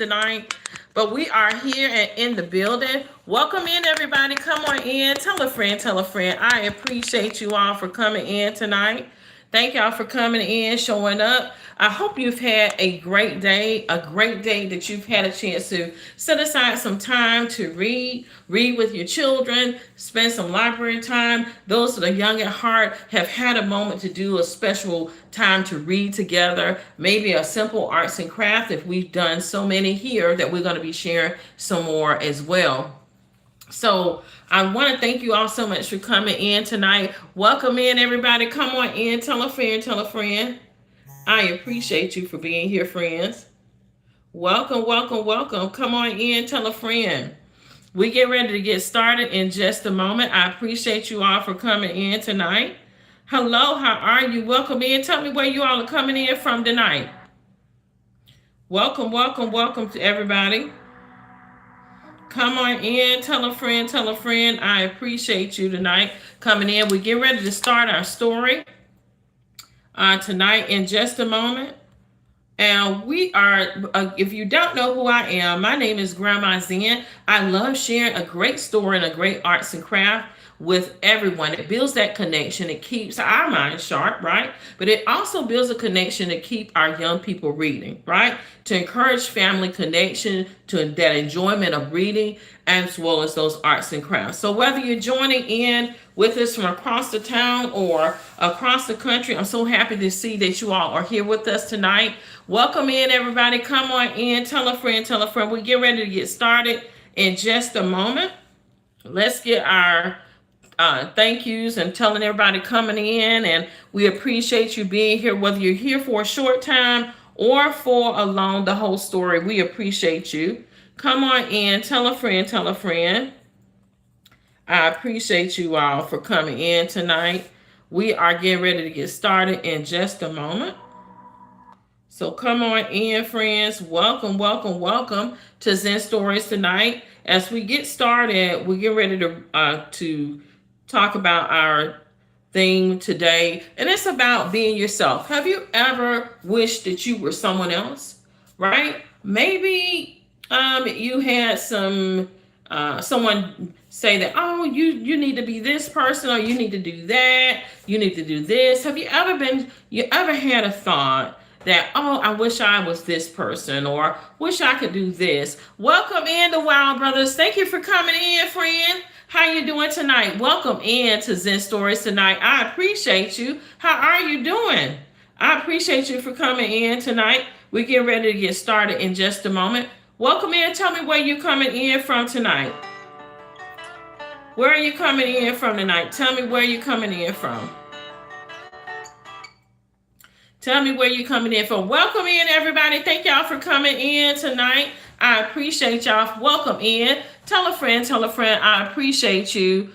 tonight, but we are here and in the building. Welcome in, everybody. Come on in. Tell a friend, tell a friend. I appreciate you all for coming in tonight. Thank y'all for coming in, showing up. I hope you've had a great day that you've had a chance to set aside some time to read with your children, spend some library time. Those that are young at heart have had a moment to do a special time to read together, maybe a simple arts and craft if we've done so many here that we're going to be sharing some more as well. So I want to thank you all so much for coming in tonight. Welcome in, everybody. Come on in. Tell a friend, tell a friend. I appreciate you for being here, friends. Welcome, welcome, welcome. Come on in. Tell a friend. We get ready to get started in just a moment. I appreciate you all for coming in tonight. Hello, how are you? Welcome in. Tell me where you all are coming in from tonight. Welcome, welcome, welcome to everybody. Come on in, tell a friend, tell a friend. I appreciate you tonight coming in. We get ready to start our story tonight in just a moment. And we are, if you don't know who I am, my name is Grandma Zen. I love sharing a great story and a great arts and craft with everyone. It builds that connection. It keeps our minds sharp, right? But it also builds a connection to keep our young people reading, right? To encourage family connection, to that enjoyment of reading, as well as those arts and crafts. So whether you're joining in with us from across the town or across the country, I'm so happy to see that you all are here with us tonight. Welcome in, everybody. Come on in. Tell a friend, tell a friend. We get ready to get started in just a moment. Let's get our thank yous and telling everybody coming in, and we appreciate you being here, whether you're here for a short time or for along the whole story. We appreciate you. Come on in, tell a friend, tell a friend. I appreciate you all for coming in tonight. We are getting ready to get started in just a moment. So come on in, friends. Welcome, welcome, welcome to Zen Stories tonight. As we get started, we get ready to talk about our theme today, and it's about being yourself. Have you ever wished that you were someone else? Right? Maybe you had someone say that, oh, you need to be this person, or you need to do that, you need to do this. Have you ever had a thought that, oh, I wish I was this person, or wish I could do this? Welcome in, the Wild Brothers. Thank you for coming in, friend. How you doing tonight? Welcome in to Zen Stories tonight. I appreciate you. How are you doing? I appreciate you for coming in tonight. We get ready to get started in just a moment. Welcome in. Tell me where you coming in from tonight. Where are you coming in from tonight? Tell me where you coming in from. Tell me where you're coming in from. Welcome in, everybody. Thank y'all for coming in tonight. I appreciate y'all. Welcome in. Tell a friend, tell a friend. I appreciate you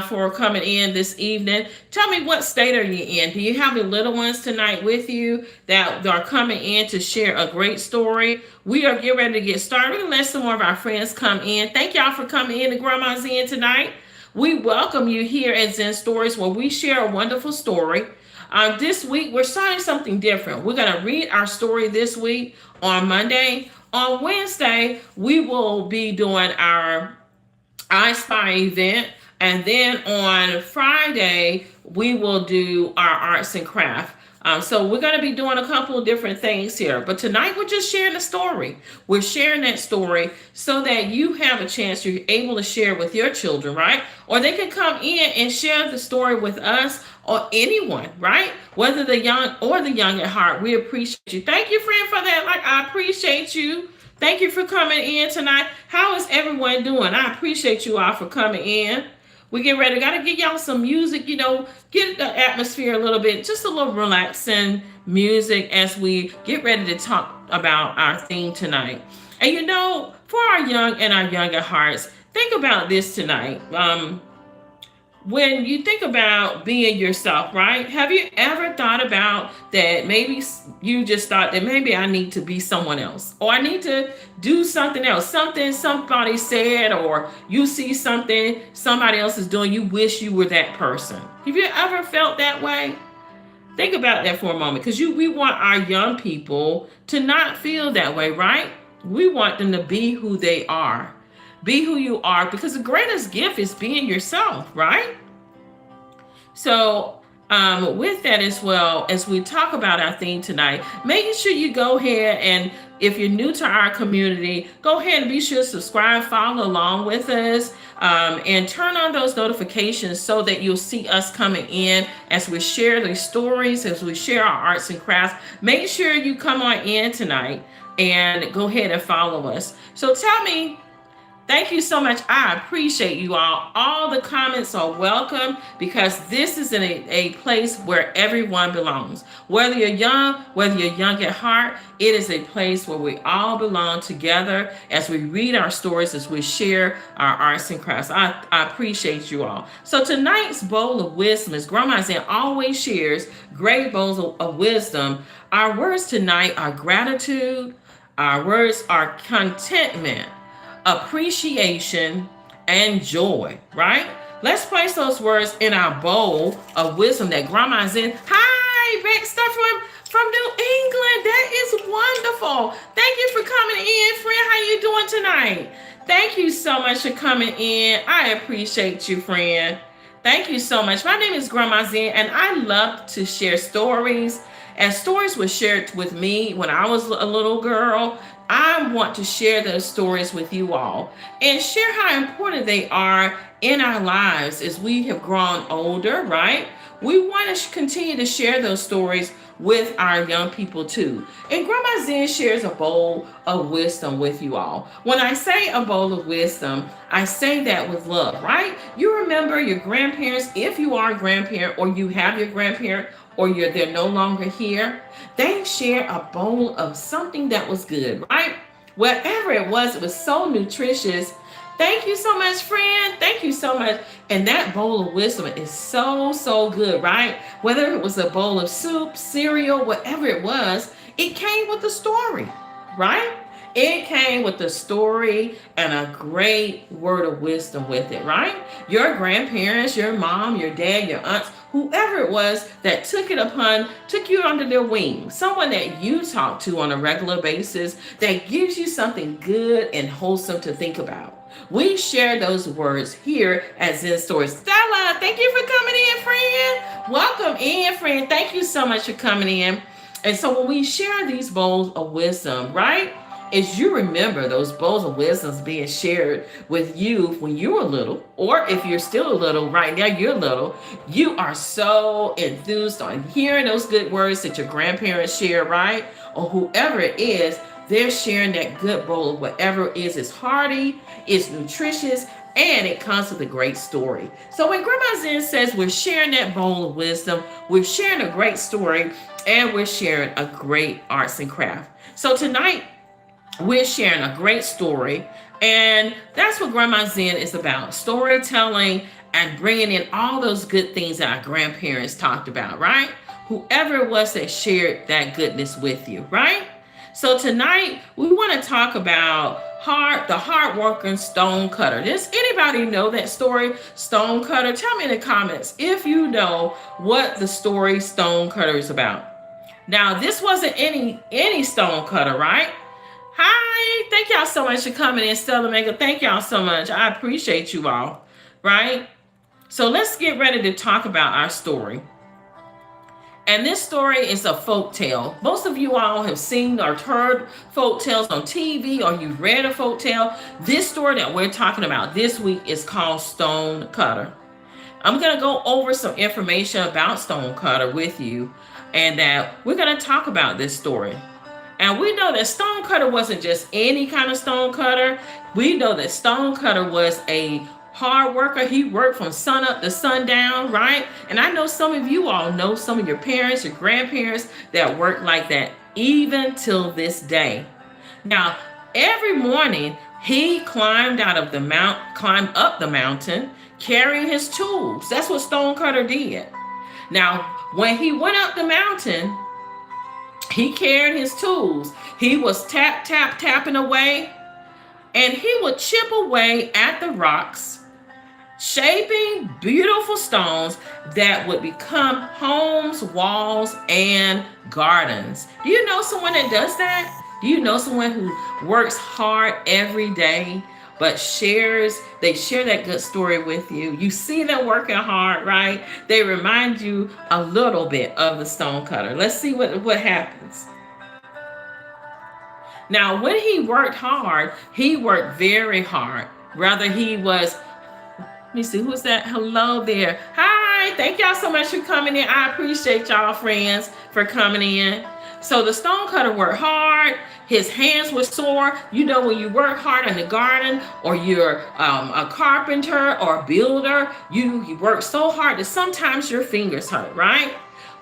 for coming in this evening. Tell me, what state are you in? Do you have your little ones tonight with you that are coming in to share a great story? We are getting ready to get started. We're going to let some more of our friends come in. Thank y'all for coming in to Grandma Zen tonight. We welcome you here at Zen Stories, where we share a wonderful story. This week, we're starting something different. We're going to read our story this week on Monday. On Wednesday, we will be doing our I Spy event. And then on Friday, we will do our arts and craft. So we're going to be doing a couple of different things here. But tonight, we're just sharing the story. We're sharing that story so that you have a chance, you're able to share with your children, right? Or they can come in and share the story with us or anyone, right? Whether the young or the young at heart. We appreciate you. Thank you, friend, for that. Like, I appreciate you. Thank you for coming in tonight. How is everyone doing? I appreciate you all for coming in. We get ready. Got to give y'all some music, get the atmosphere a little bit, just a little relaxing music as we get ready to talk about our theme tonight. And for our young and our younger hearts, think about this tonight. When you think about being yourself, right? Have you ever thought about that? Maybe you just thought that maybe I need to be someone else, or I need to do something else, something somebody said, or you see something somebody else is doing, you wish you were that person. Have you ever felt that way? Think about that for a moment, because we want our young people to not feel that way, right? We want them to be who they are. Be who you are, because the greatest gift is being yourself, right? So, with that as well, as we talk about our theme tonight, making sure you go ahead and, if you're new to our community, go ahead and be sure to subscribe, follow along with us, and turn on those notifications so that you'll see us coming in as we share these stories, as we share our arts and crafts. Make sure you come on in tonight and go ahead and follow us. So tell me, thank you so much. I appreciate you all. All the comments are welcome, because this is in a place where everyone belongs. Whether you're young, whether you're young at heart, it is a place where we all belong together as we read our stories, as we share our arts and crafts. I appreciate you all. So tonight's bowl of wisdom, as Grandma Zen always shares great bowls of wisdom. Our words tonight are gratitude. Our words are contentment, appreciation, and joy, right? Let's place those words in our bowl of wisdom that Grandma Zen. Hi, Baxter from New England. That is wonderful. Thank you for coming in, friend. How you doing tonight? Thank you so much for coming in. I appreciate you, friend. Thank you so much. My name is Grandma Zen, and I love to share stories. As stories were shared with me when I was a little girl, I want to share those stories with you all and share how important they are in our lives as we have grown older, right? We want to continue to share those stories with our young people too. And Grandma Zen shares a bowl of wisdom with you all. When I say a bowl of wisdom, I say that with love, right? You remember your grandparents, if you are a grandparent or you have your grandparent, or they're no longer here, they share a bowl of something that was good, right? Whatever it was so nutritious. Thank you so much, friend. Thank you so much. And that bowl of wisdom is so, so good, right? Whether it was a bowl of soup, cereal, whatever it was, it came with a story, right? It came with a story and a great word of wisdom with it, right? Your grandparents, your mom, your dad, your aunts, whoever it was that took you under their wing, someone that you talk to on a regular basis that gives you something good and wholesome to think about. We share those words here at Zen Stories. Stella, thank you for coming in, friend. Welcome in, friend. Thank you so much for coming in. And so when we share these bowls of wisdom, right? As you remember those bowls of wisdoms being shared with you when you were little, or if you're still a little, right now you're little, you are so enthused on hearing those good words that your grandparents share, right? Or whoever it is, they're sharing that good bowl of whatever it is. It's hearty, it's nutritious, and it comes with a great story. So when Grandma Zen says we're sharing that bowl of wisdom, we're sharing a great story, and we're sharing a great arts and craft. So tonight, we're sharing a great story, and that's what Grandma Zen is about: storytelling and bringing in all those good things that our grandparents talked about, right? Whoever it was that shared that goodness with you, right? So tonight we want to talk about the hardworking stonecutter. Does anybody know that story, Stonecutter? Tell me in the comments if you know what the story Stonecutter is about. Now, this wasn't any stonecutter, right? Hi, thank y'all so much for coming in, Stella Mega. Thank y'all so much. I appreciate you all, right? So let's get ready to talk about our story. And this story is a folk tale. Most of you all have seen or heard folk tales on TV, or you've read a folk tale. This story that we're talking about this week is called Stonecutter. I'm going to go over some information about Stonecutter with you, and that we're going to talk about this story. And we know that Stonecutter wasn't just any kind of stonecutter. We know that Stonecutter was a hard worker. He worked from sun up to sundown, right? And I know some of you all know some of your parents, your grandparents that work like that even till this day. Now, every morning he climbed up the mountain carrying his tools. That's what Stonecutter did. Now, when he went up the mountain, he carried his tools. He was tapping away, and he would chip away at the rocks, shaping beautiful stones that would become homes, walls, and gardens. Do you know someone that does that? Do you know someone who works hard every day but they share that good story with you? You see them working hard, right? They remind you a little bit of the stonecutter. Let's see what happens. Now, when he worked hard, he worked very hard. Rather, he was, let me see, who's that? Hello there. Hi, thank y'all so much for coming in. I appreciate y'all, friends, for coming in. So the stonecutter worked hard. His hands were sore. You know, when you work hard in the garden, or you're a carpenter or a builder, you work so hard that sometimes your fingers hurt, right?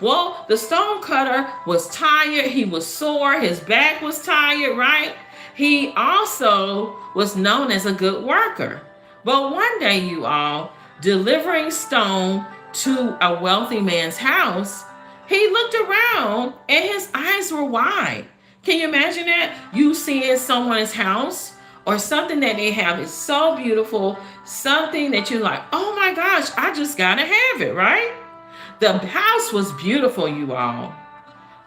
Well, the stonecutter was tired. He was sore. His back was tired, right? He also was known as a good worker. But one day, you all, delivering stone to a wealthy man's house, he looked around and his eyes were wide. Can you imagine that? You seeing someone's house or something that they have is so beautiful, something that you're like, oh my gosh, I just gotta have it, right? The house was beautiful, you all.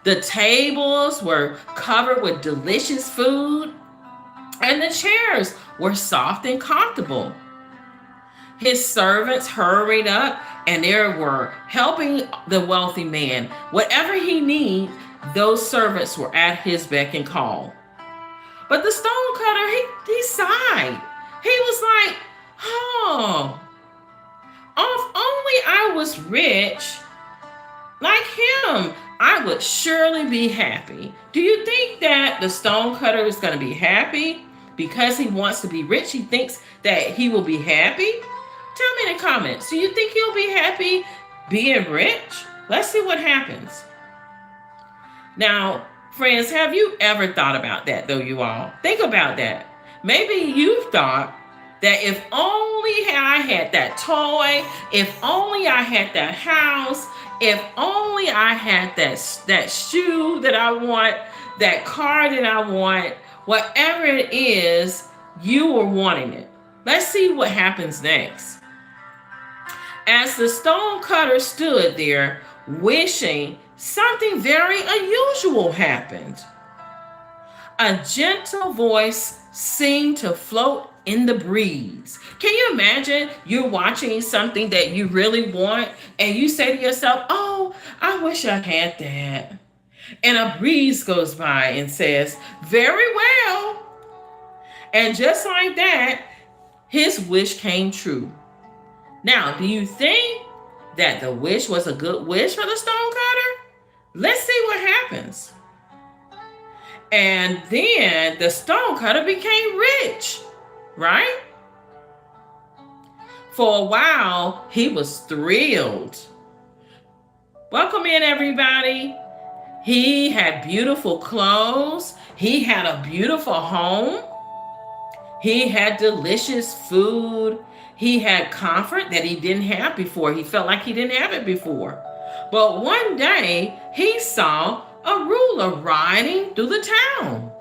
The tables were covered with delicious food, and the chairs were soft and comfortable. His servants hurried up and they were helping the wealthy man. Whatever he needed, those servants were at his beck and call. But the stonecutter, he sighed. He was like, oh, if only I was rich like him, I would surely be happy. Do you think that the stonecutter is going to be happy because he wants to be rich? He thinks that he will be happy? Tell me in the comments. Do you think he'll be happy being rich? Let's see what happens. Now, friends, have you ever thought about that, though, you all? Think about that. Maybe you've thought that if only I had that toy, if only I had that house, if only I had that shoe that I want, that car that I want, whatever it is, you were wanting it. Let's see what happens next. As the stonecutter stood there wishing, something very unusual happened. A gentle voice seemed to float in the breeze. Can you imagine you're watching something that you really want and you say to yourself, oh, I wish I had that. And a breeze goes by and says, very well. And just like that, his wish came true. Now, do you think that the wish was a good wish for the stonecutter? Let's see what happens. And then the stonecutter became rich, right? For a while, he was thrilled. Welcome in, everybody. He had beautiful clothes. He had a beautiful home. He had delicious food. He had comfort that he didn't have before. He felt like he didn't have it before. But one day, he saw a ruler riding through the town.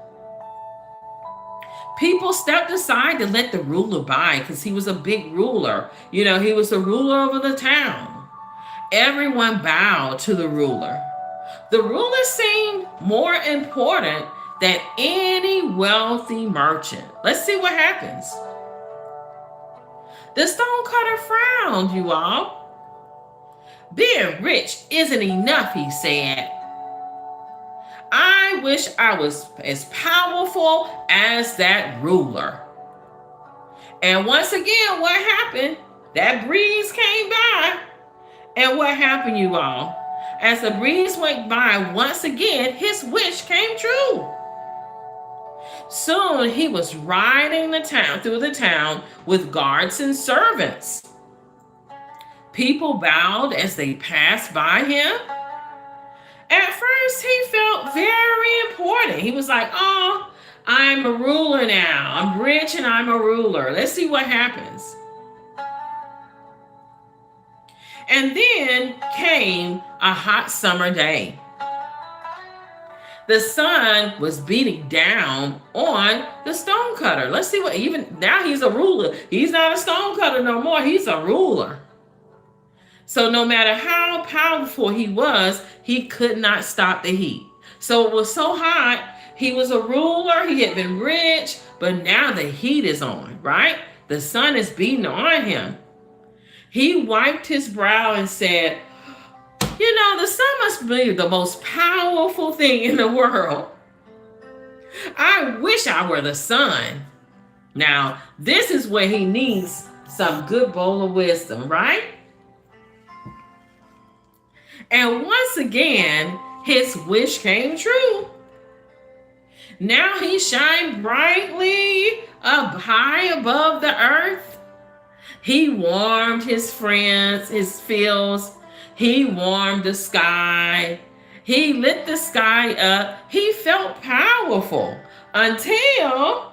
People stepped aside to let the ruler by because he was a big ruler. You know, he was the ruler over the town. Everyone bowed to the ruler. The ruler seemed more important than any wealthy merchant. Let's see what happens. The stonecutter frowned, you all. Being rich isn't enough, he said. I wish I was as powerful as that ruler. And once again, what happened? That breeze came by. And what happened, you all? As the breeze went by, once again, his wish came true. Soon he was riding through the town with guards and servants. People bowed as they passed by him. At first, he felt very important. He was like, oh, I'm a ruler now. I'm rich and I'm a ruler. Let's see what happens. And then came a hot summer day. The sun was beating down on the stonecutter. Let's see what, even now he's a ruler. He's not a stonecutter no more. He's a ruler. So no matter how powerful he was, he could not stop the heat. So it was so hot, He was a ruler. He had been rich, but now the heat is on, right? The sun is beating on him. He wiped his brow and said, the sun must be the most powerful thing in the world. I wish I were the sun. Now, this is where he needs some good bowl of wisdom, right? And once again, his wish came true. Now he shined brightly up high above the earth. He warmed his friends, his fields. He warmed the sky. He lit the sky up. He felt powerful until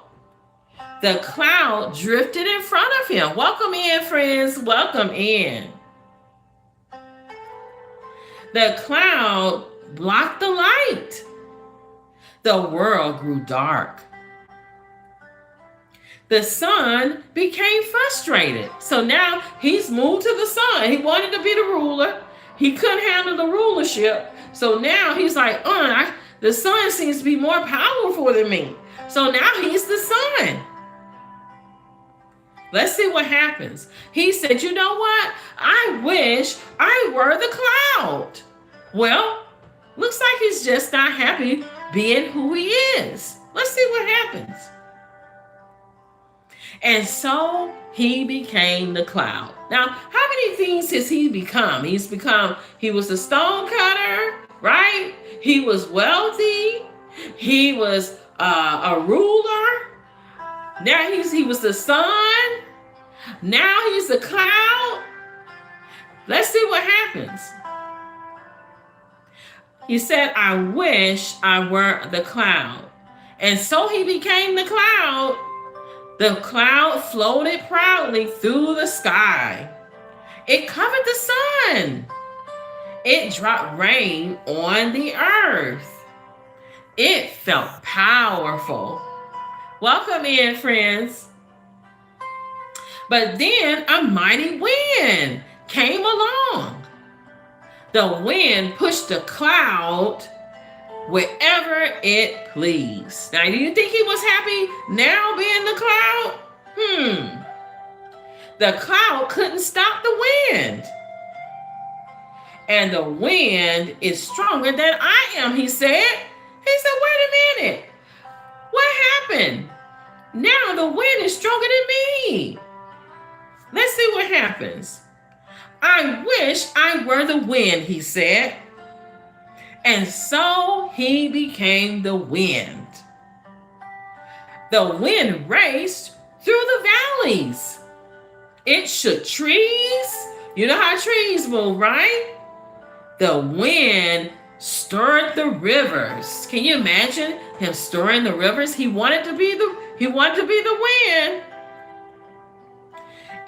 the cloud drifted in front of him. Welcome in, friends. Welcome in. The cloud blocked the light. The world grew dark. The sun became frustrated. So now he's moved to the sun. He wanted to be the ruler. He couldn't handle the rulership. So now he's like, the sun seems to be more powerful than me. So now he's the sun. Let's see what happens. He said, you know what? I wish I were the cloud. Well, looks like he's just not happy being who he is. Let's see what happens. And so he became the cloud. Now, how many things has he become? He was a stonecutter, right? He was wealthy. He was a ruler. Now he was the sun. Now he's the cloud. Let's see what happens. He said, I wish I were the cloud. And so he became the cloud. The cloud floated proudly through the sky. It covered the sun. It dropped rain on the earth. It felt powerful. Welcome in, friends. But then a mighty wind came along. The wind pushed the cloud wherever it pleased. Now, do you think he was happy now being the cloud? The cloud couldn't stop the wind. And the wind is stronger than I am, he said. He said, wait a minute. What happened? Now the wind is stronger than me. Let's see what happens. I wish I were the wind, he said. And so he became the wind. The wind raced through the valleys. It shook trees. You know how trees move, right? The wind stirred the rivers. Can you imagine him stirring the rivers? He wanted to be the wind.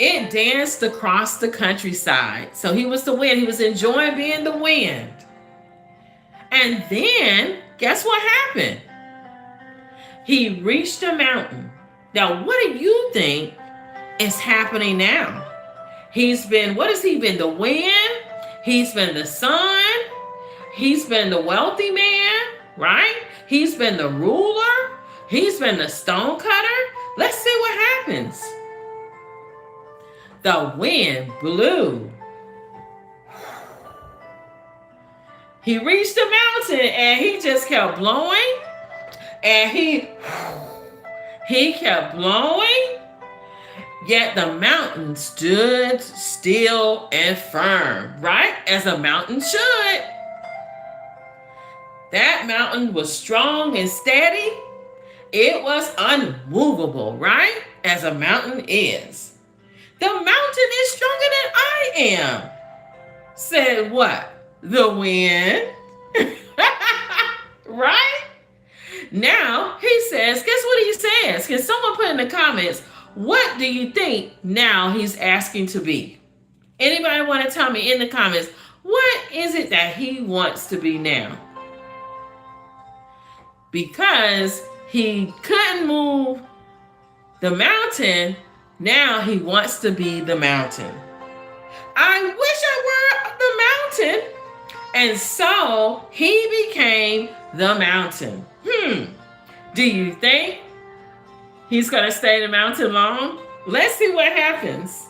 It danced across the countryside. So he was the wind. He was enjoying being the wind. And then, guess what happened? He reached a mountain. Now, what do you think is happening now? What has he been? The wind? He's been the sun. He's been the wealthy man, right? He's been the ruler. He's been the stonecutter. Let's see what happens. The wind blew. He reached the mountain and he just kept blowing. And he kept blowing. Yet the mountain stood still and firm, right? As a mountain should. That mountain was strong and steady. It was unmovable, right? As a mountain is. The mountain is stronger than I am. Said what? The wind. Right? Now, he says, guess what he says? Can someone put in the comments, what do you think now he's asking to be? Anybody want to tell me in the comments, what is it that he wants to be now? Because he couldn't move the mountain, now he wants to be the mountain. I wish I were the mountain. And so he became the mountain. Do you think he's going to stay in the mountain long? Let's see what happens.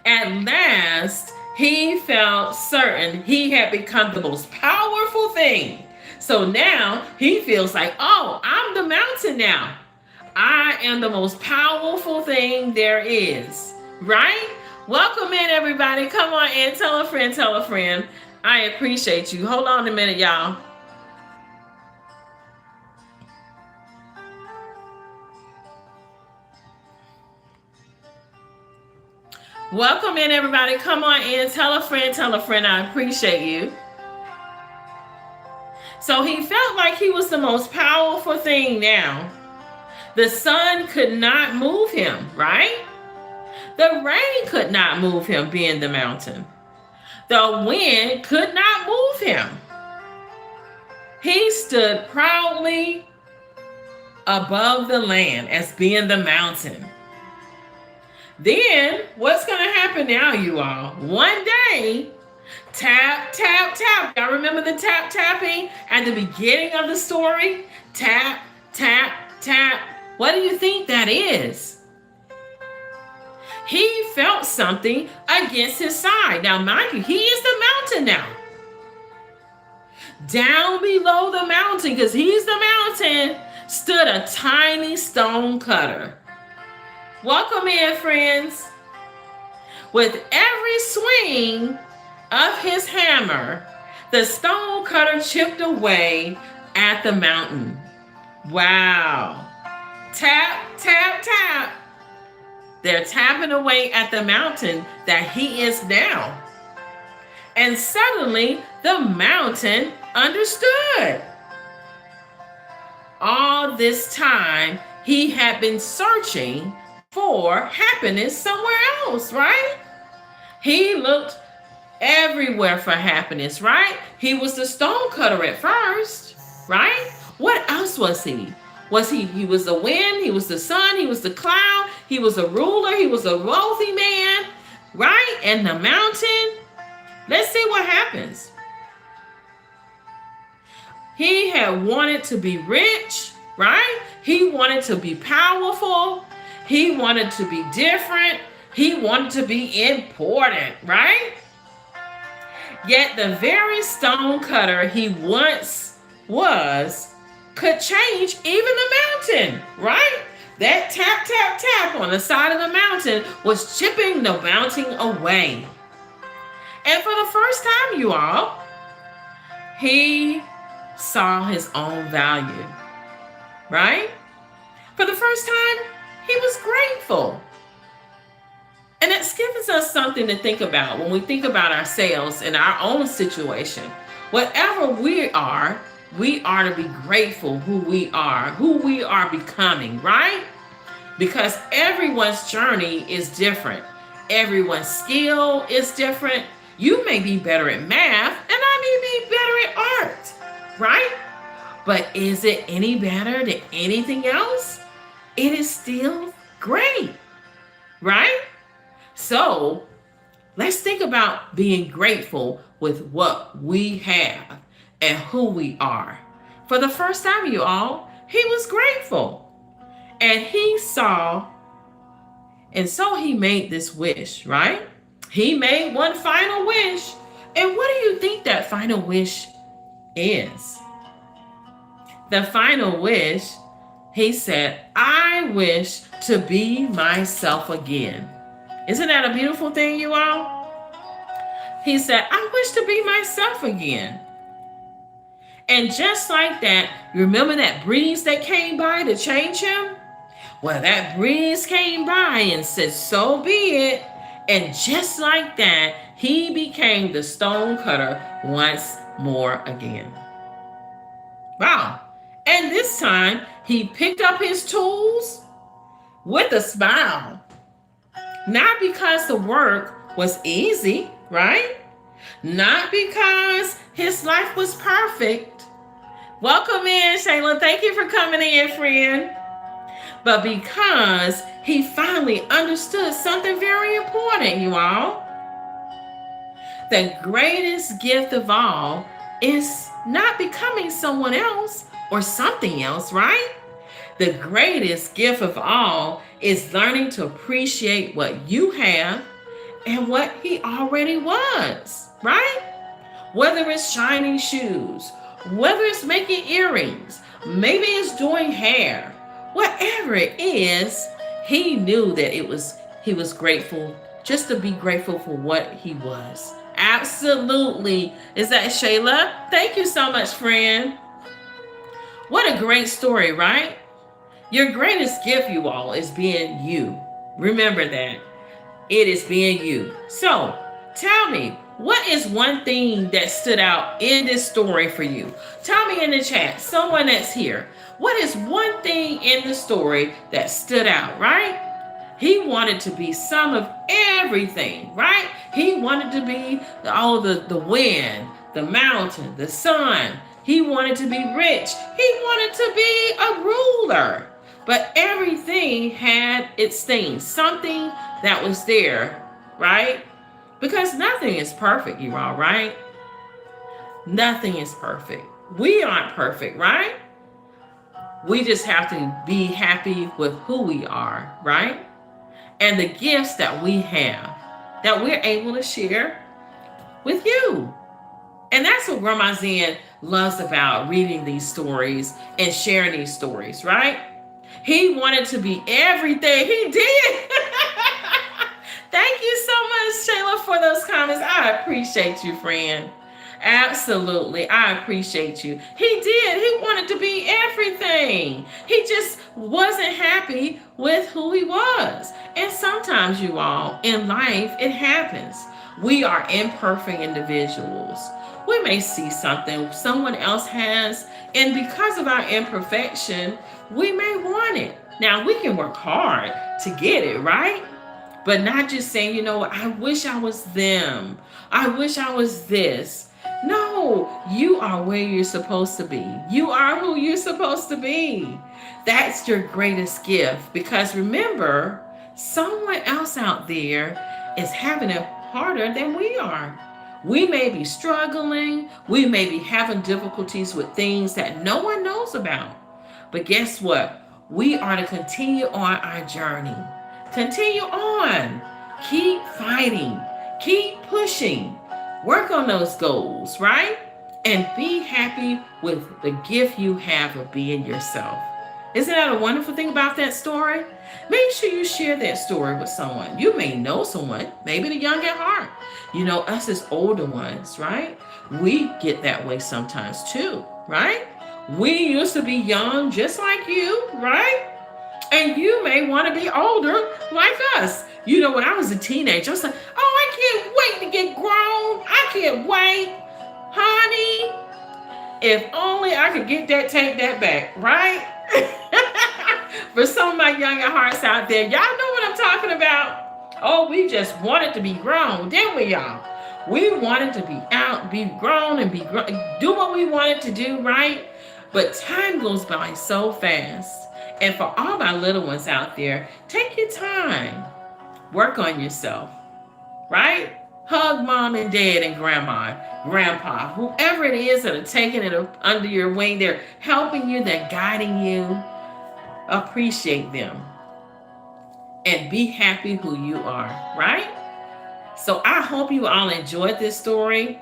At last, he felt certain he had become the most powerful thing. So now he feels like, oh, I'm the mountain now. I am the most powerful thing there is. Right? Welcome in, everybody. Come on in. Tell a friend, tell a friend. I appreciate you. Hold on a minute, y'all. Welcome in, everybody. Come on in. Tell a friend, tell a friend. I appreciate you. So he felt like he was the most powerful thing now. The sun could not move him, right? The rain could not move him, being the mountain. The wind could not move him. He stood proudly above the land as being the mountain. Then, what's going to happen now, you all? One day, tap, tap, tap. Y'all remember the tap tapping at the beginning of the story? Tap, tap, tap. What do you think that is? He felt something against his side. Now, mind you, he is the mountain now. Down below the mountain, because he's the mountain, stood a tiny stonecutter. Welcome in, friends. With every swing of his hammer, the stonecutter chipped away at the mountain. Wow. Tap, tap, tap. They're tapping away at the mountain that he is now. And suddenly, the mountain understood. All this time, he had been searching for happiness somewhere else, right? He looked everywhere for happiness, right? He was the stonecutter at first, right? What else was he? He was the wind, he was the sun, he was the cloud, he was a ruler, he was a wealthy man, right? And the mountain. Let's see what happens. He had wanted to be rich, right? He wanted to be powerful. He wanted to be different. He wanted to be important, right? Yet the very stonecutter he once was could change even the mountain, right? That tap, tap, tap on the side of the mountain was chipping the mountain away. And for the first time, you all, he saw his own value, right? For the first time, he was grateful. And that gives us something to think about when we think about ourselves and our own situation. Whatever we are to be grateful who we are becoming, right? Because everyone's journey is different. Everyone's skill is different. You may be better at math and I may be better at art, right? But is it any better than anything else? It is still great, right? So let's think about being grateful with what we have and who we are. For the first time, you all, he was grateful. And he saw, and so he made this wish, right? He made one final wish. And what do you think that final wish is? The final wish, he said, I wish to be myself again. Isn't that a beautiful thing, you all? He said, I wish to be myself again. And just like that, you remember that breeze that came by to change him? Well, that breeze came by and said, so be it. And just like that, he became the stonecutter once more again. Wow. And this time, he picked up his tools with a smile. Not because the work was easy, right? Not because his life was perfect. Welcome in, Shayla. Thank you for coming in, friend. But because he finally understood something very important, you all. The greatest gift of all is not becoming someone else, or something else, right? The greatest gift of all is learning to appreciate what you have and what he already was, right? Whether it's shining shoes, whether it's making earrings, maybe it's doing hair, whatever it is, he knew that he was grateful just to be grateful for what he was. Absolutely. Is that Shayla? Thank you so much, friend. What a great story, right? Your greatest gift, you all, is being you. Remember that. It is being you. So, tell me, what is one thing that stood out in this story for you? Tell me in the chat, someone that's here. What is one thing in the story that stood out, right? He wanted to be some of everything, right? He wanted to be all the wind, the mountain, the sun. He wanted to be rich. He wanted to be a ruler. But everything had its thing, something that was there, right? Because nothing is perfect, you all, right? Nothing is perfect. We aren't perfect, right? We just have to be happy with who we are, right? And the gifts that we have that we're able to share with you. And that's what Grandma Zen loves about reading these stories and sharing these stories, right? He wanted to be everything. He did. Thank you so much, Shayla, for those comments. I appreciate you, friend. Absolutely. I appreciate you. He did. He wanted to be everything. He just wasn't happy with who he was. And sometimes, you all, in life, it happens. We are imperfect individuals. We may see something someone else has, and because of our imperfection, we may want it. Now, we can work hard to get it, right? But not just saying, you know, I wish I was them. I wish I was this. No, you are where you're supposed to be. You are who you're supposed to be. That's your greatest gift. Because remember, someone else out there is having it harder than we are. We may be struggling. We may be having difficulties with things that no one knows about. But guess what? We are to continue on our journey. Continue on. Keep fighting. Keep pushing. Work on those goals, right? And be happy with the gift you have of being yourself. Isn't that a wonderful thing about that story? Make sure you share that story with someone. You may know someone, maybe the young at heart. You know, us as older ones, right? We get that way sometimes too, right? We used to be young just like you, right? And you may want to be older like us. You know, when I was a teenager, I was like, oh, I can't wait to get grown. I can't wait. Honey, if only I could get that, take that back, right? For some of my younger hearts out there, y'all know what I'm talking about. Oh, we just wanted to be grown, didn't we, y'all? We wanted to be out, be grown, and do what we wanted to do, right? But time goes by so fast. And for all my little ones out there, take your time. Work on yourself, right? Hug mom and dad and grandma, grandpa, whoever it is that are taking it under your wing. They're helping you, they're guiding you. Appreciate them. And be happy who you are, right? So I hope you all enjoyed this story.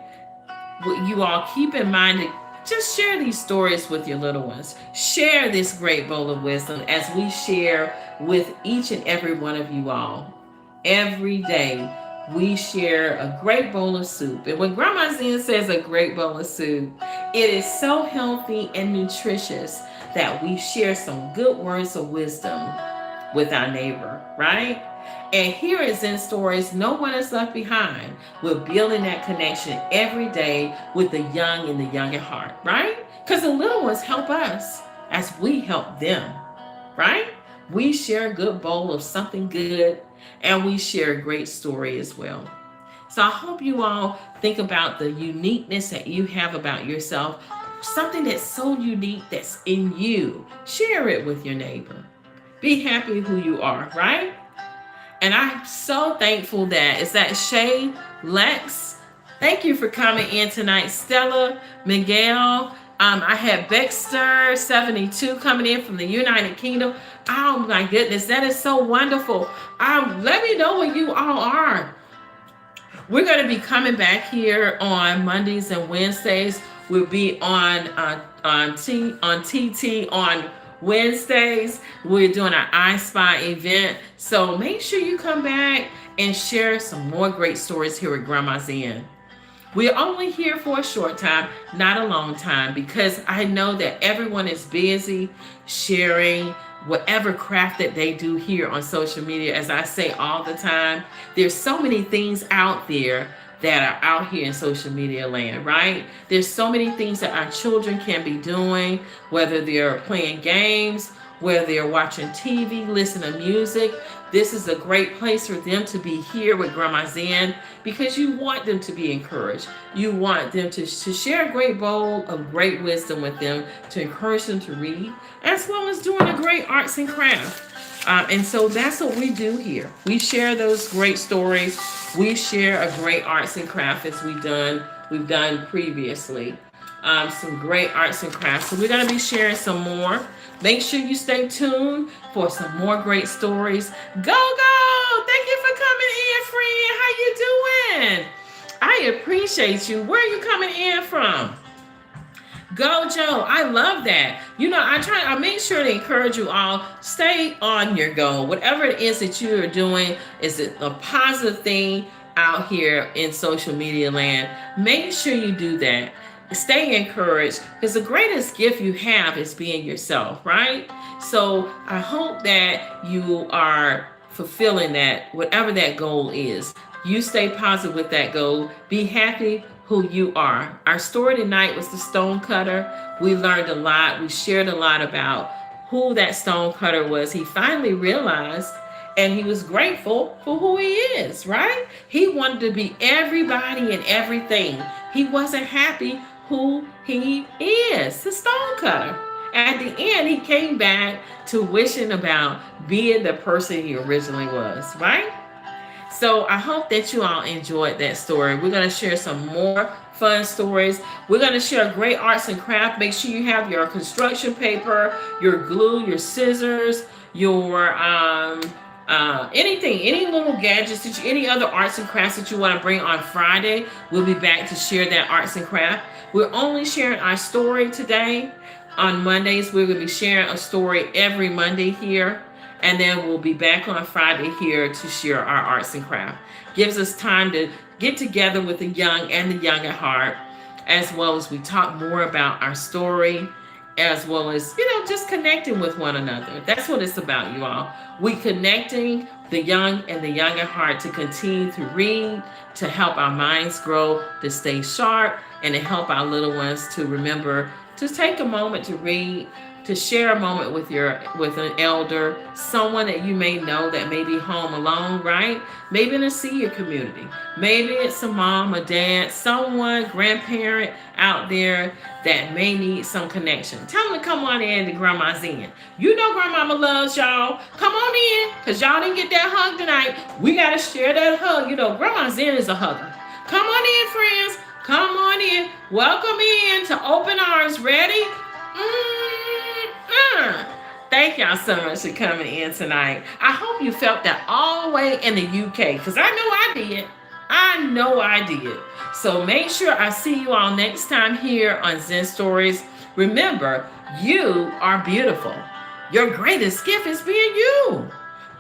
You all keep in mind to just share these stories with your little ones. Share this great bowl of wisdom as we share with each and every one of you all. Every day, we share a great bowl of soup. And when Grandma Zen says a great bowl of soup, it is so healthy and nutritious that we share some good words of wisdom with our neighbor, right? And here at Zen Stories, no one is left behind. We're building that connection every day with the young and the young at heart, right? Because the little ones help us as we help them, right? We share a good bowl of something good, and we share a great story as well. So I hope you all think about the uniqueness that you have about yourself, something that's so unique that's in you. Share it with your neighbor. Be happy who you are, right? And I'm so thankful that Shay, Lex, thank you for coming in tonight. Stella, Miguel, I had Baxter72 coming in from the United Kingdom. Oh my goodness, that is so wonderful. Let me know where you all are. We're going to be coming back here on Mondays and Wednesdays. We'll be on TT on Wednesdays. We're doing our I Spy event. So make sure you come back and share some more great stories here at Grandma Zen. We're only here for a short time, not a long time, because I know that everyone is busy sharing whatever craft that they do here on social media. As I say all the time, there's so many things out there that are out here in social media land, right? There's so many things that our children can be doing, whether they're playing games, whether they're watching TV, listening to music. This is a great place for them to be here with Grandma Zen because you want them to be encouraged. You want them to share a great bowl of great wisdom with them, to encourage them to read, as well as doing a great arts and crafts. And so that's what we do here. We share those great stories. We share a great arts and crafts as we've done previously. Some great arts and crafts. So we're going to be sharing some more. Make sure you stay tuned for some more great stories. Go! Thank you for coming in, friend. How you doing? I appreciate you. Where are you coming in from? Go, Joe. I love that. I make sure to encourage you all, stay on your goal. Whatever it is that you are doing, is it a positive thing out here in social media land? Make sure you do that. Stay encouraged, because the greatest gift you have is being yourself, right? So I hope that you are fulfilling that, whatever that goal is. You stay positive with that goal. Be happy who you are. Our story tonight was the Stonecutter. We learned a lot. We shared a lot about who that Stonecutter was. He finally realized, and he was grateful for who he is, right? He wanted to be everybody and everything. He wasn't happy who he is, the Stonecutter. At the end, he came back to wishing about being the person he originally was, right? So I hope that you all enjoyed that story. We're going to share some more fun stories. We're going to share great arts and craft. Make sure you have your construction paper, your glue, your scissors, your anything, any little gadgets, any other arts and crafts that you want to bring on Friday. We'll be back to share that arts and craft. We're only sharing our story today. On Mondays, we're going to be sharing a story every Monday here. And then we'll be back on Friday here to share our arts and craft. Gives us time to get together with the young and the young at heart, as well as we talk more about our story, as well as, just connecting with one another. That's what it's about, you all. We connecting the young and the young at heart to continue to read, to help our minds grow, to stay sharp, and to help our little ones to remember to take a moment to read, to share a moment with an elder, someone that you may know that may be home alone, right? Maybe in a senior community. Maybe it's a mom, a dad, someone, grandparent out there that may need some connection. Tell them to come on in to Grandma Zen. You know Grandmama loves y'all. Come on in, because y'all didn't get that hug tonight. We got to share that hug. Grandma Zen is a hugger. Come on in, friends. Come on in. Welcome in to open arms. Ready? Thank y'all so much for coming in tonight. I hope you felt that all the way in the UK, because I know I did. I did. So make sure I see you all next time here on Zen Stories. Remember, you are beautiful. Your greatest gift is being you.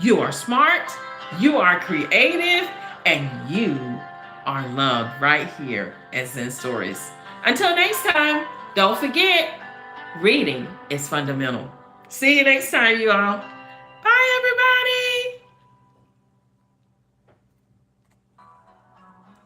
You are smart, you are creative, and you are loved right here at Zen Stories. Until next time, don't forget, reading is fundamental. See you next time, you all.